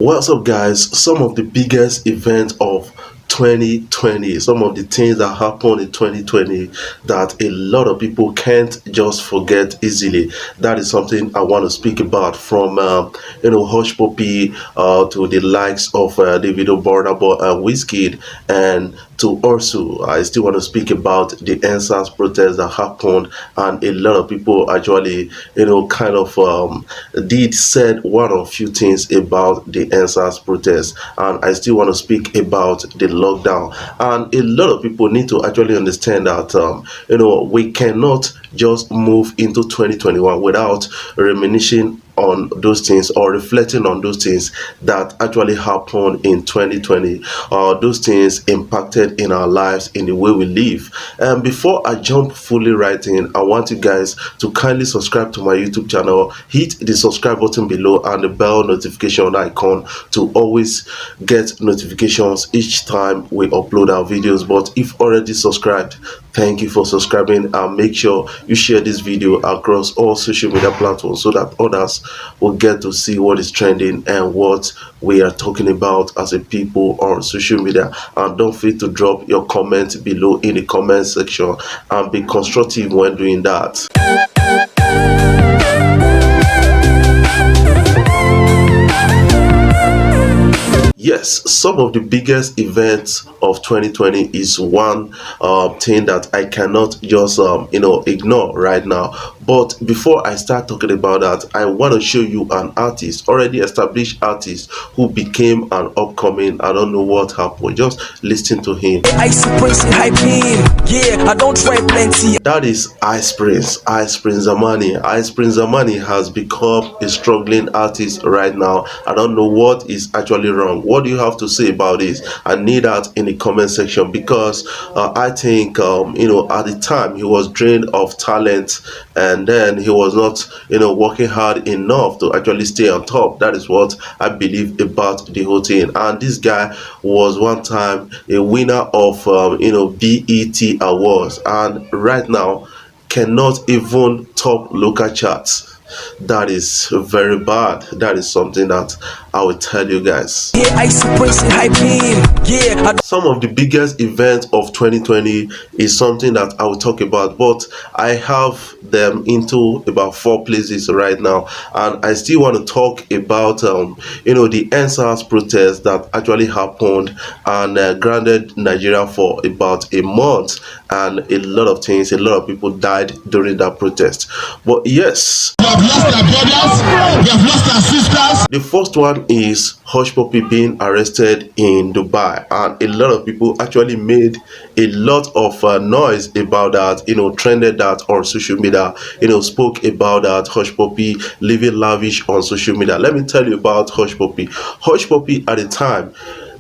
What's up, guys? Some of the biggest events of 2020, some of the things that happened in 2020 that a lot of people can't just forget easily. That is something I want to speak about from, Hushpuppy to the likes of Davido Burna Boy and Wizkid, and to also, I still want to speak about the NSAS protest that happened, and a lot of people actually, kind of did said one or few things about the NSAS protest, and I still want to speak about the lockdown. And a lot of people need to actually understand that we cannot just move into 2021 without reminiscing on those things or reflecting on those things that actually happened in 2020. Those things impacted in our lives, in the way we live. And before I jump fully right in, I want you guys to kindly subscribe to my YouTube channel, hit the subscribe button below and the bell notification icon to always get notifications each time we upload our videos. But if already subscribed, thank you for subscribing, and make sure you share this video across all social media platforms so that others will get to see what is trending and what we are talking about as a people on social media. And don't forget to drop your comments below in the comment section and be constructive when doing that. Yes, some of the biggest events of 2020 is one thing that I cannot just ignore right now. But before I start talking about that, I want to show you an artist, already established artist, who became an upcoming. I don't know what happened. Just listen to him. Yeah, I don't try plenty. That is Ice Prince Zamani. Ice Prince Zamani has become a struggling artist right now. I don't know what is actually wrong. What do you have to say about this? I need that in the comment section, because I think at the time he was drained of talent, and then he was not working hard enough to actually stay on top. That is what I believe about the whole thing. And this guy was one time a winner of BET awards, and right now cannot even top local charts. That is very bad. That is something that I will tell you guys. Some of the biggest events of 2020 is something that I will talk about, but I have them into about 4 places right now, and I still want to talk about the NSAS protest that actually happened and grounded Nigeria for about a month, and a lot of things, a lot of people died during that protest. But yes, lost their brothers, they have lost their sisters. The first one is Hushpuppy being arrested in Dubai, and a lot of people actually made a lot of noise about that, trended that on social media, spoke about that. Hushpuppy living lavish on social media. Let me tell you about Hushpuppy. Hushpuppy at the time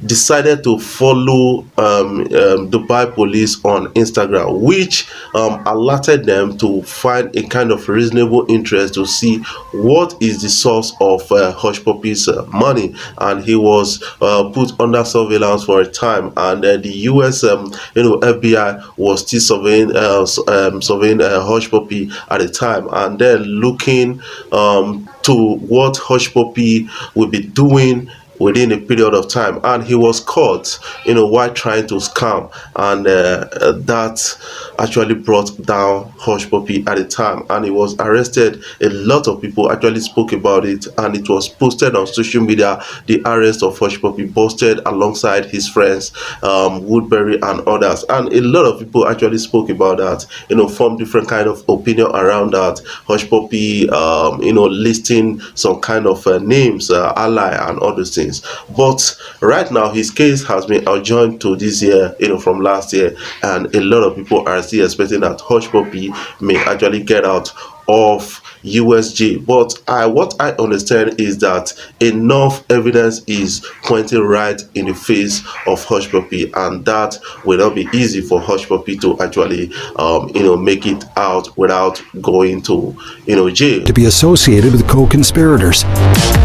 decided to follow Dubai police on Instagram, which alerted them to find a kind of reasonable interest to see what is the source of Hushpuppy's money. And he was put under surveillance for a time, and the US FBI was still surveying Hushpuppy at the time, and then looking to what Hushpuppy will be doing within a period of time. And he was caught while trying to scam, and that actually brought down Hushpuppy at the time, and he was arrested. A lot of people actually spoke about it, and it was posted on social media. The arrest of Hushpuppy, posted alongside his friends Woodbury and others, and a lot of people actually spoke about that, formed different kind of opinion around that. Hushpuppy listing some kind of names, ally and all those things. But right now his case has been adjourned to this year, from last year, and a lot of people are still expecting that Hushpuppy may actually get out of USG. But what I understand is that enough evidence is pointing right in the face of Hushpuppy, and that will not be easy for Hushpuppy to actually make it out without going to jail. To be associated with co-conspirators,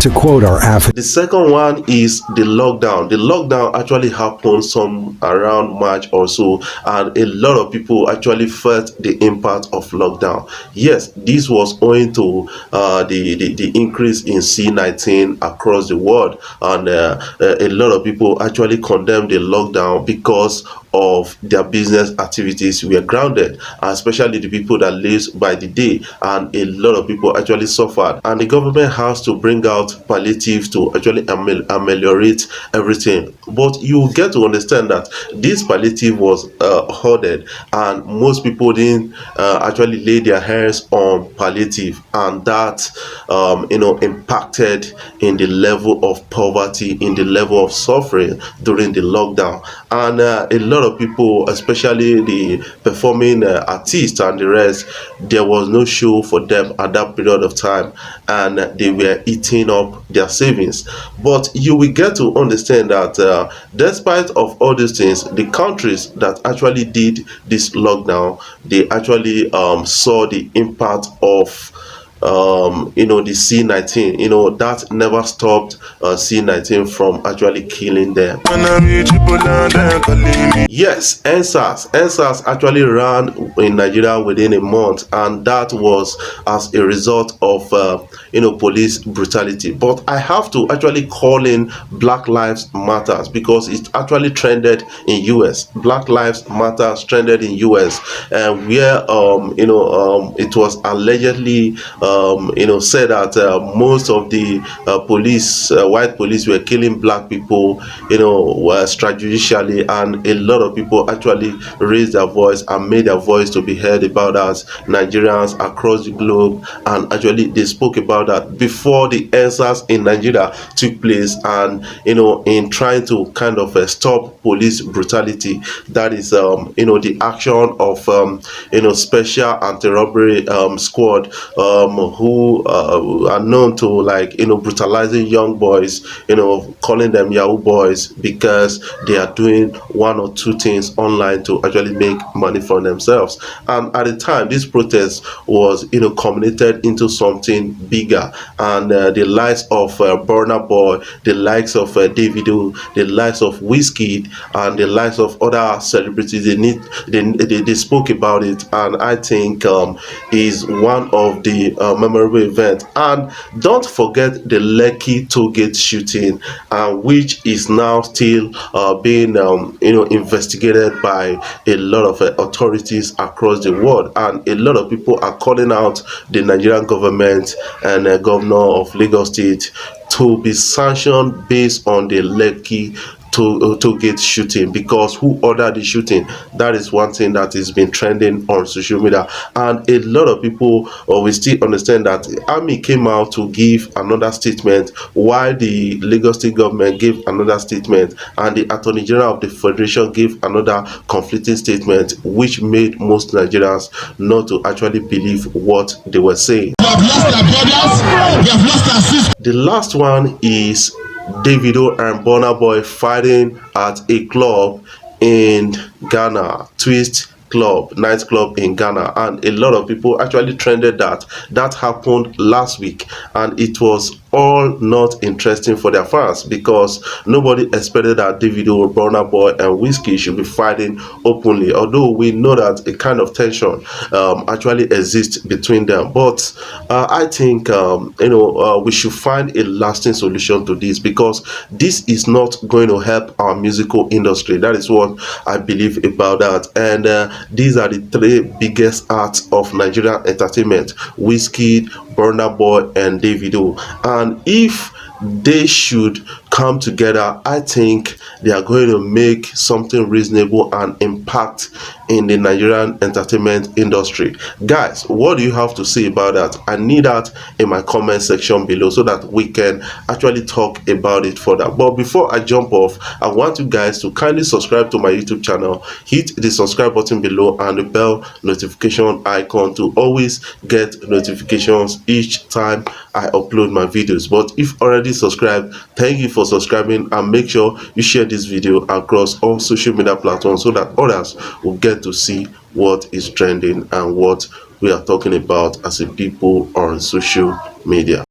to quote our affidavit. The second one is the lockdown. The lockdown actually happened some around March or so, and a lot of people actually felt the impact of lockdown. Yes, this was owing owing to the increase in C-19 across the world, and a lot of people actually condemned the lockdown because of their business activities were grounded, especially the people that lives by the day, and a lot of people actually suffered, and the government has to bring out palliative to actually ameliorate everything. But you get to understand that this palliative was hoarded, and most people didn't actually lay their hands on palliative, and that impacted in the level of poverty, in the level of suffering during the lockdown. And a lot of people, especially the performing artists and the rest, there was no show for them at that period of time, and they were eating up their savings. But you will get to understand that despite of all these things, the countries that actually did this lockdown, they actually saw the impact of the C-19. That never stopped C-19 from actually killing them. Yes, NSAS actually ran in Nigeria within a month, and that was as a result of police brutality. But I have to actually call in Black Lives Matters, because it actually trended in US. Black Lives Matters trended in US, where it was allegedly said that most of the white police were killing black people, extrajudicially, and a lot of people actually raised their voice and made their voice to be heard about us Nigerians across the globe, and actually they spoke about that before the answers in Nigeria took place, and in trying to kind of stop police brutality. That is the action of special anti-robbery squad, who are known to brutalizing young boys, calling them Yahoo boys, because they are doing one or two things online to actually make money for themselves. And at the time, this protest was culminated into something bigger, and the likes of Burna Boy, the likes of Davido, the likes of Wizkid, and the likes of other celebrities, they spoke about it, and I think is one of the memorable events. And don't forget the Lekki tollgate shooting, which is now still being investigated by a lot of authorities across the world, and a lot of people are calling out the Nigerian government and governor of Lagos State to be sanctioned based on the Lekki to get shooting, because who ordered the shooting? That is one thing that has been trending on social media, and a lot of people will still understand that the army came out to give another statement, while the Lagos State government gave another statement, and the Attorney General of the Federation gave another conflicting statement, which made most Nigerians not to actually believe what they were saying. The last one is Davido and Burna Boy fighting at a club in Ghana, Twist Club, nightclub in Ghana, and a lot of people actually trended that happened last week, and it was all not interesting for their fans, because nobody expected that Davido, Burna Boy, and Wizkid should be fighting openly, although we know that a kind of tension actually exists between them. But I think we should find a lasting solution to this, because this is not going to help our musical industry. That is what I believe about that. And these are the three biggest arts of Nigerian entertainment: Wizkid, Burna Boy, and Davido. And if they should come together, I think they are going to make something reasonable and impact in the Nigerian entertainment industry. Guys, what do you have to say about that? I need that in my comment section below, so that we can actually talk about it further. But before I jump off, I want you guys to kindly subscribe to my YouTube channel, hit the subscribe button below and the bell notification icon to always get notifications each time I upload my videos. But if already subscribed, thank you for subscribing, and make sure you share this video across all social media platforms, so that others will get to see what is trending and what we are talking about as a people on social media.